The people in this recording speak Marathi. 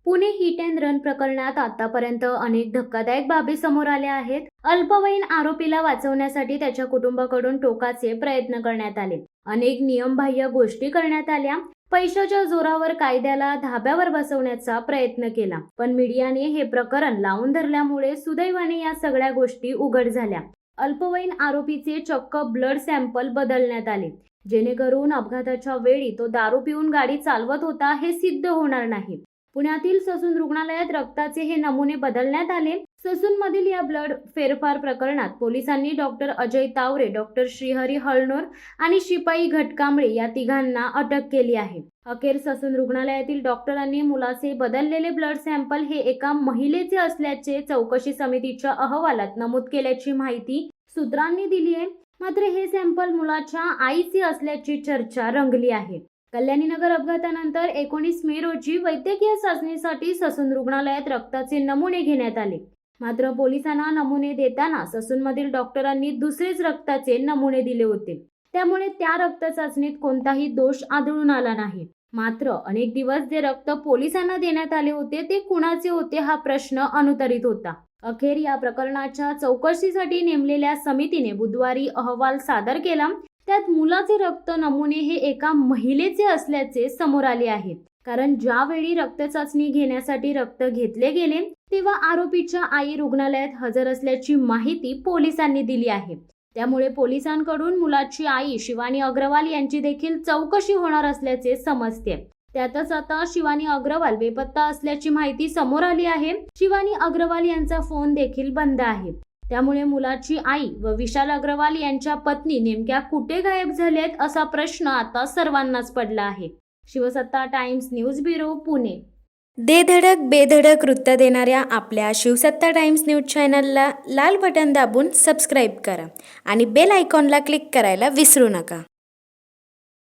पुणे हिट अँड रन प्रकरणात आतापर्यंत अनेक धक्कादायक बाबी समोर आल्या आहेत. अल्पवयीन आरोपीला वाचवण्यासाठी त्याच्या कुटुंबाकडून टोकाचे प्रयत्न करण्यात आले. अनेक नियमबाह्य गोष्टी करण्यात आल्या. पैशाच्या जोरावर कायद्याला धाब्यावर बसवण्याचा प्रयत्न केला. पण मीडियाने हे प्रकरण लावून धरल्यामुळे सुदैवाने या सगळ्या गोष्टी उघड झाल्या. अल्पवयीन आरोपीचे चक्क ब्लड सॅम्पल बदलण्यात आले, जेणेकरून अपघाताच्या वेळी तो दारू पिऊन गाडी चालवत होता हे सिद्ध होणार नाही. पुण्यातील ससून रुग्णालयात रक्ताचे हे नमुने बदलण्यात आले. ससूनमधील या ब्लड फेरफार प्रकरणात पोलिसांनी डॉक्टर अजय तावरे, डॉक्टर श्रीहरी हळनोर आणि शिपाई घटकांबळे या तिघांना अटक केली आहे. अखेर ससून रुग्णालयातील डॉक्टरांनी मुलाचे बदललेले ब्लड सॅम्पल हे एका महिलेचे असल्याचे चौकशी समितीच्या अहवालात नमूद केल्याची माहिती सूत्रांनी दिली आहे. मात्र हे सॅम्पल मुलाच्या आईचे असल्याची चर्चा रंगली आहे. कल्याणीनगर अपघातानंतर 19 मे रोजी वैद्यकीय चाचणीसाठी ससून रुग्णालयात रक्ताचे नमुने घेण्यात आले. मात्र पोलिसांना नमुने देताना ससूनमधील डॉक्टरांनी दुसरेच रक्ताचे नमुने दिले होते. त्यामुळे त्या रक्त चाचणीत कोणताही दोष आढळून आला नाही. मात्र अनेक दिवस जे रक्त पोलिसांना देण्यात आले होते ते कुणाचे होते हा प्रश्न अनुत्तरित होता. अखेर या प्रकरणाच्या चौकशीसाठी नेमलेल्या समितीने बुधवारी अहवाल सादर केला. त्यात मुलाचे रक्त नमुने हे एका महिलेचे असल्याचे समोर आले आहे. कारण ज्यावेळी रक्त चाचणी घेण्यासाठी रक्त घेतले गेले तेव्हा आरोपीच्या आई रुग्णालयात हजर असल्याची माहिती पोलिसांनी दिली आहे. त्यामुळे पोलिसांकडून मुलाची आई शिवानी अग्रवाल यांची देखील चौकशी होणार असल्याचे समजते. त्यातच आता शिवानी अग्रवाल बेपत्ता असल्याची माहिती समोर आली आहे. शिवानी अग्रवाल यांचा फोन देखील बंद आहे. त्यामुळे मुलाची आई व विशाल अग्रवाल यांच्या पत्नी नेमक्या कुठे गायब झालेत असा प्रश्न आता सर्वांनाच पडला आहे. शिवसत्ता टाइम्स न्यूज ब्युरो, पुणे. दे धडक बेधडक वृत्त देणाऱ्या आपल्या शिवसत्ता टाइम्स न्यूज चॅनलला लाल बटन दाबून सबस्क्राईब करा आणि बेल आयकॉनला क्लिक करायला विसरू नका.